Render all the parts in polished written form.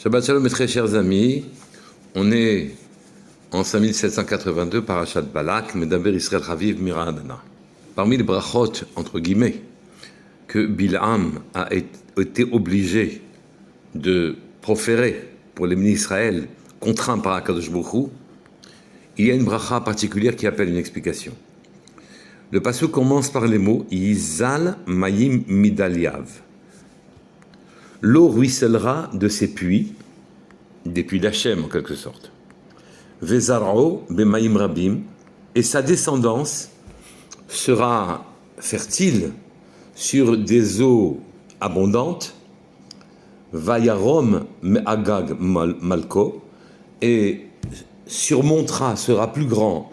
Shabbat Shalom, mes très chers amis. On est en 5782, Parashat Balak, Medaber Israël Chaviv Mira Adana. Parmi les brachot, entre guillemets, que Bil'am a été obligé de proférer pour les bénis Israël, contraints par Akadosh Baruch Hu, il y a une bracha particulière qui appelle une explication. Le pasuk commence par les mots Yizal Mayim Midaliav. L'eau ruissellera de ses puits, des puits d'Hachem en quelque sorte. Vezar'o Bemaim Rabim, et sa descendance sera fertile sur des eaux abondantes. Vayarom Me'agag Malko, et surmontera, sera plus grand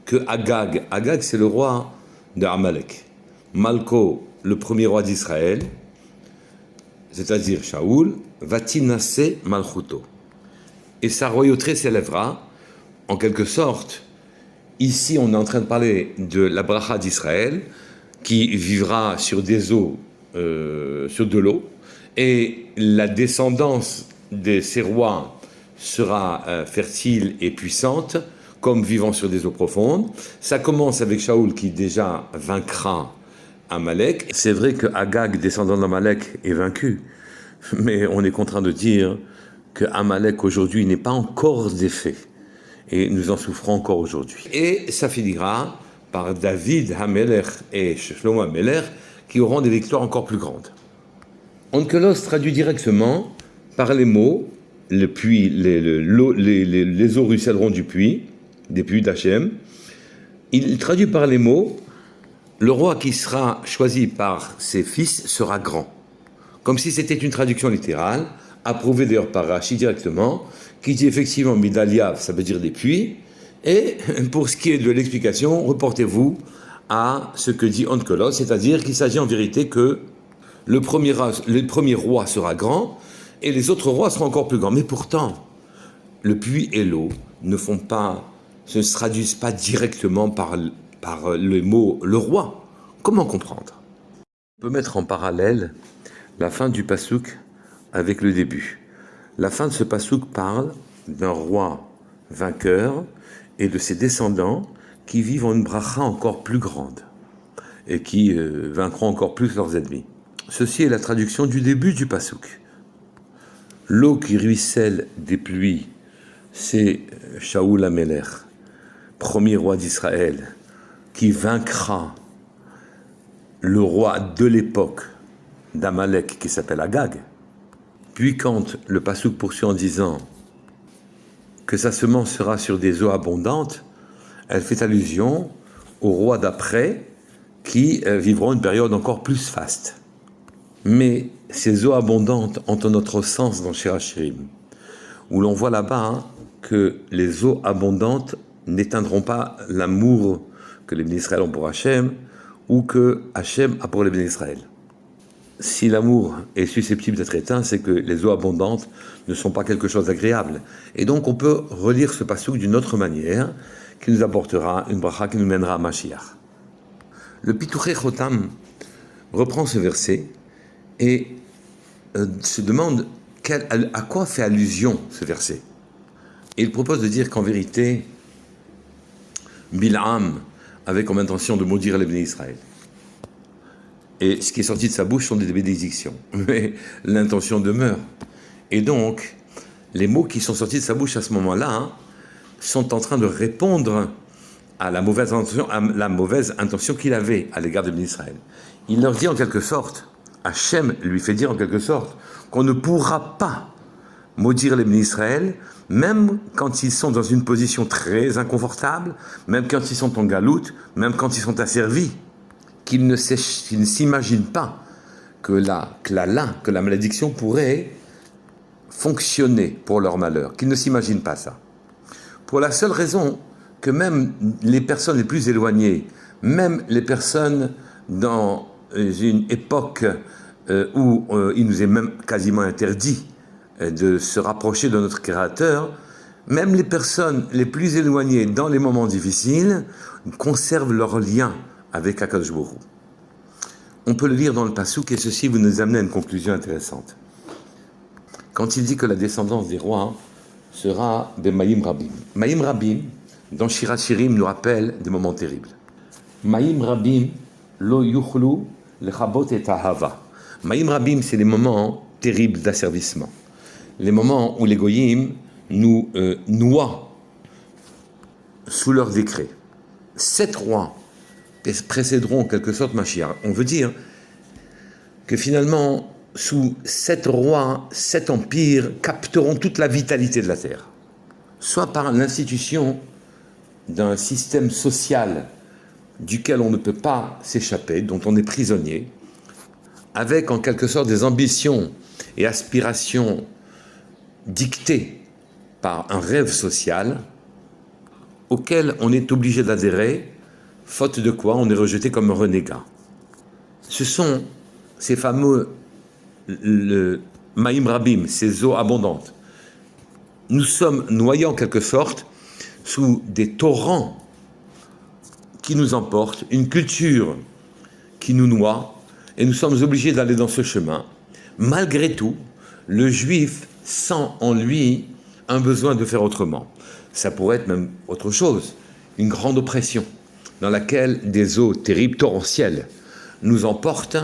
que Agag. Agag, c'est le roi de Amalek. Malko, le premier roi d'Israël, c'est-à-dire Shaoul, Vatinase Malchuto. Et sa royauté s'élèvera, en quelque sorte. Ici, on est en train de parler de la bracha d'Israël, qui vivra sur des eaux, sur de l'eau, et la descendance de ces rois sera fertile et puissante, comme vivant sur des eaux profondes. Ça commence avec Shaoul qui déjà vaincra Amalek. C'est vrai que Agag, descendant d'Amalek, est vaincu, mais on est contraint de dire que Amalek aujourd'hui n'est pas encore défait, et nous en souffrons encore aujourd'hui. Et ça finira par David Hamelech et Shlomo Hamelech qui auront des victoires encore plus grandes. Onkelos traduit directement par les mots le puits, les eaux ruisselleront du puits, des puits d'Hachem. Il traduit par les mots le roi qui sera choisi par ses fils sera grand. Comme si c'était une traduction littérale, approuvée d'ailleurs par Rashi directement, qui dit effectivement Midaliav, ça veut dire des puits. Et pour ce qui est de l'explication, reportez-vous à ce que dit Onkelos, c'est-à-dire qu'il s'agit en vérité que le premier roi sera grand et les autres rois seront encore plus grands. Mais pourtant, le puits et l'eau ne se traduisent pas directement par le mot le roi. Comment comprendre? On peut mettre en parallèle la fin du pasuk avec le début. La fin de ce pasuk parle d'un roi vainqueur et de ses descendants qui vivent en une bracha encore plus grande et qui vaincront encore plus leurs ennemis. Ceci est la traduction du début du pasuk. L'eau qui ruisselle des pluies, c'est Shaoul Hamelech, premier roi d'Israël, qui vaincra le roi de l'époque d'Amalek qui s'appelle Agag. Puis quand le pasuk poursuit en disant que sa semence sera sur des eaux abondantes, elle fait allusion aux rois d'après qui vivront une période encore plus faste. Mais ces eaux abondantes ont un autre sens dans Shir Hashirim, où l'on voit là-bas que les eaux abondantes n'éteindront pas l'amour que les bénis Israël ont pour Hachem ou que Hachem a pour les bénis Israël. Si l'amour est susceptible d'être éteint, c'est que les eaux abondantes ne sont pas quelque chose d'agréable. Et donc on peut relire ce pasuk d'une autre manière, qui nous apportera une bracha qui nous mènera à Mashiach. Le Pituché Chotam reprend ce verset et se demande à quoi fait allusion ce verset. Et il propose de dire qu'en vérité, Bil'am avait comme intention de maudire les bénis Israël. Et ce qui est sorti de sa bouche sont des bénédictions. Mais l'intention demeure. Et donc, les mots qui sont sortis de sa bouche à ce moment-là sont en train de répondre à la mauvaise intention qu'il avait à l'égard des bénis Israël. Il leur dit en quelque sorte, Hachem lui fait dire en quelque sorte, qu'on ne pourra pas maudire les bénis Israël, même quand ils sont dans une position très inconfortable, même quand ils sont en galoute, même quand ils sont asservis. Qu'ils ne s'imaginent pas que la malédiction pourrait fonctionner pour leur malheur, qu'ils ne s'imaginent pas ça. Pour la seule raison que même les personnes les plus éloignées, même les personnes dans une époque où il nous est même quasiment interdit de se rapprocher de notre Créateur, même les personnes les plus éloignées dans les moments difficiles conservent leur lien avec Akadosh Baruch Hu. On peut le lire dans le pasuk et ceci vous nous amène à une conclusion intéressante. quand il dit que la descendance des rois sera des Maïm Rabim. Maïm Rabim, dans Shirat Shirim, nous rappelle des moments terribles. Maïm Rabim, lo yuchlu lechabot et ahava. Maïm Rabim, c'est les moments terribles d'asservissement. Les moments où les goyim nous noient sous leur décret. 7 rois précéderont en quelque sorte Mashiach. On veut dire que finalement, sous 7 rois, 7 empires capteront toute la vitalité de la terre. Soit par l'institution d'un système social duquel on ne peut pas s'échapper, dont on est prisonnier, avec en quelque sorte des ambitions et aspirations dictées par un rêve social auquel on est obligé d'adhérer, faute de quoi on est rejeté comme un renégat. Ce sont ces fameux Maïm Rabim, ces eaux abondantes. Nous sommes noyés en quelque sorte sous des torrents qui nous emportent, une culture qui nous noie, et nous sommes obligés d'aller dans ce chemin. Malgré tout, le juif sent en lui un besoin de faire autrement. Ça pourrait être même autre chose, une grande oppression dans laquelle des eaux terribles, torrentielles, nous emportent,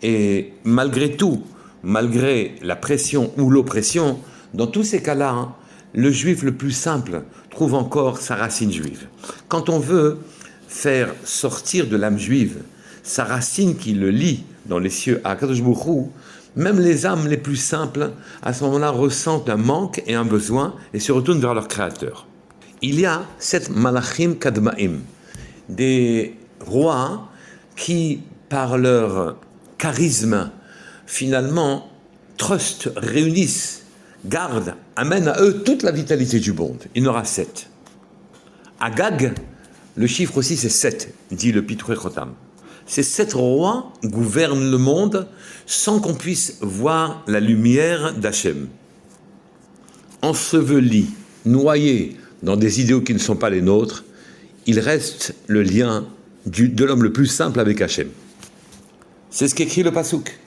et malgré tout, malgré la pression ou l'oppression, dans tous ces cas-là, le juif le plus simple trouve encore sa racine juive. Quand on veut faire sortir de l'âme juive sa racine qui le lie dans les cieux à Kadosh Baruch Hu, même les âmes les plus simples, à ce moment-là, ressentent un manque et un besoin et se retournent vers leur Créateur. Il y a 7 malachim kadmaim, des rois qui, par leur charisme, finalement, trustent, réunissent, gardent, amènent à eux toute la vitalité du monde. Il y en aura 7. Agag, le chiffre aussi c'est 7, dit le Pitrou Chotam. Ces 7 rois gouvernent le monde sans qu'on puisse voir la lumière d'Hachem. Ensevelis, noyés dans des idéaux qui ne sont pas les nôtres, il reste le lien de l'homme le plus simple avec Hachem. C'est ce qu'écrit le Pasuk.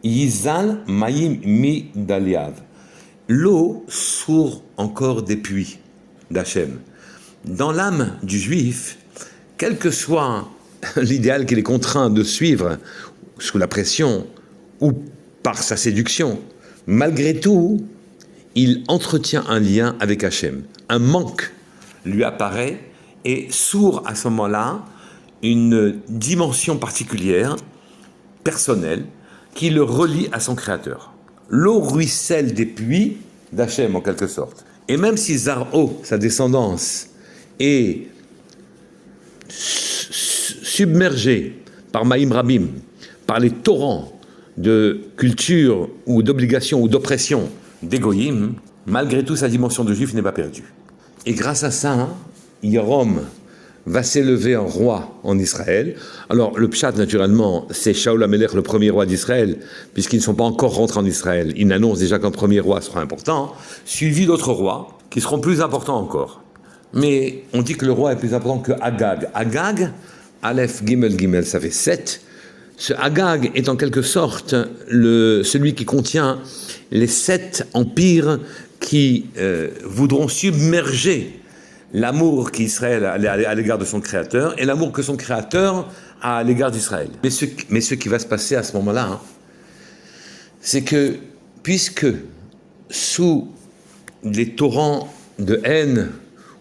Yizal Maïm Mi Daliav. L'eau sourd encore des puits d'Hachem. Dans l'âme du juif, quel que soit l'idéal qu'il est contraint de suivre sous la pression ou par sa séduction, malgré tout, il entretient un lien avec Hachem. Un manque lui apparaît et s'ouvre à ce moment-là une dimension particulière, personnelle, qui le relie à son Créateur. L'eau ruisselle des puits d'Hachem en quelque sorte. Et même si Zar'o, sa descendance, est submergé par Maïm Rabim, par les torrents de culture ou d'obligation ou d'oppression des goyim, malgré tout sa dimension de juif n'est pas perdue. Et grâce à ça, Yoram va s'élever en roi en Israël. Alors le pshat naturellement, c'est Shaul HaMelech, le premier roi d'Israël, puisqu'ils ne sont pas encore rentrés en Israël. Il annonce déjà qu'un premier roi sera important, suivi d'autres rois qui seront plus importants encore. Mais on dit que le roi est plus important que Agag. Agag, Aleph, Gimel, Gimel, ça fait 7. Ce Agag est en quelque sorte celui qui contient les 7 empires qui voudront submerger l'amour qu'Israël a à l'égard de son Créateur et l'amour que son Créateur a à l'égard d'Israël. Mais ce qui va se passer à ce moment-là, c'est que puisque sous les torrents de haine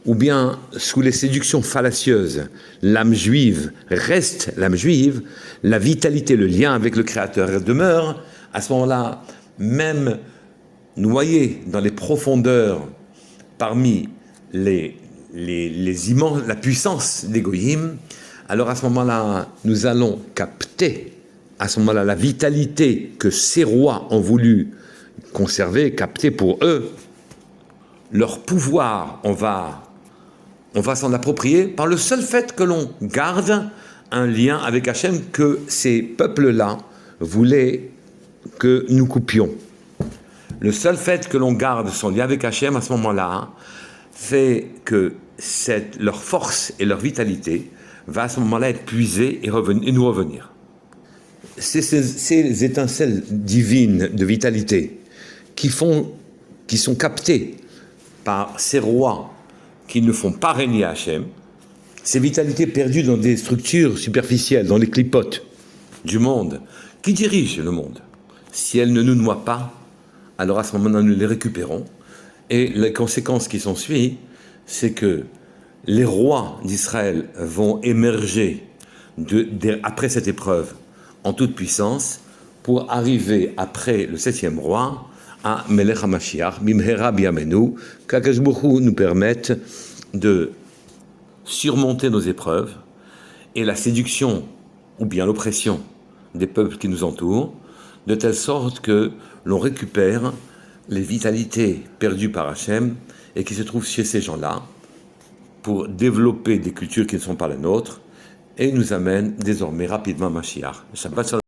ou bien sous les séductions fallacieuses, l'âme juive reste l'âme juive, la vitalité, le lien avec le Créateur demeure, à ce moment-là, même noyé dans les profondeurs parmi les la puissance des goyim, alors à ce moment-là, nous allons capter, à ce moment-là, la vitalité que ces rois ont voulu conserver, capter pour eux. Leur pouvoir, on va s'en approprier par le seul fait que l'on garde un lien avec Hachem que ces peuples-là voulaient que nous coupions. Le seul fait que l'on garde son lien avec Hachem à ce moment-là fait que leur force et leur vitalité va à ce moment-là être puisée et nous revenir. C'est ces étincelles divines de vitalité qui sont captés par ces rois qui ne font pas régner Hachem, ces vitalités perdues dans des structures superficielles, dans les clipotes du monde, qui dirigent le monde. Si elles ne nous noient pas, alors à ce moment-là, nous les récupérons. Et les conséquences qui sont suivies, c'est que les rois d'Israël vont émerger après cette épreuve en toute puissance pour arriver après le 7e roi à Melech HaMashiach, Bimhera Biyamenu, qu'Akadosh Baruch Hu nous permette de surmonter nos épreuves et la séduction ou bien l'oppression des peuples qui nous entourent, de telle sorte que l'on récupère les vitalités perdues par Hachem et qui se trouvent chez ces gens-là pour développer des cultures qui ne sont pas les nôtres et nous amène désormais rapidement à Mashiach. Shabbat Shalom.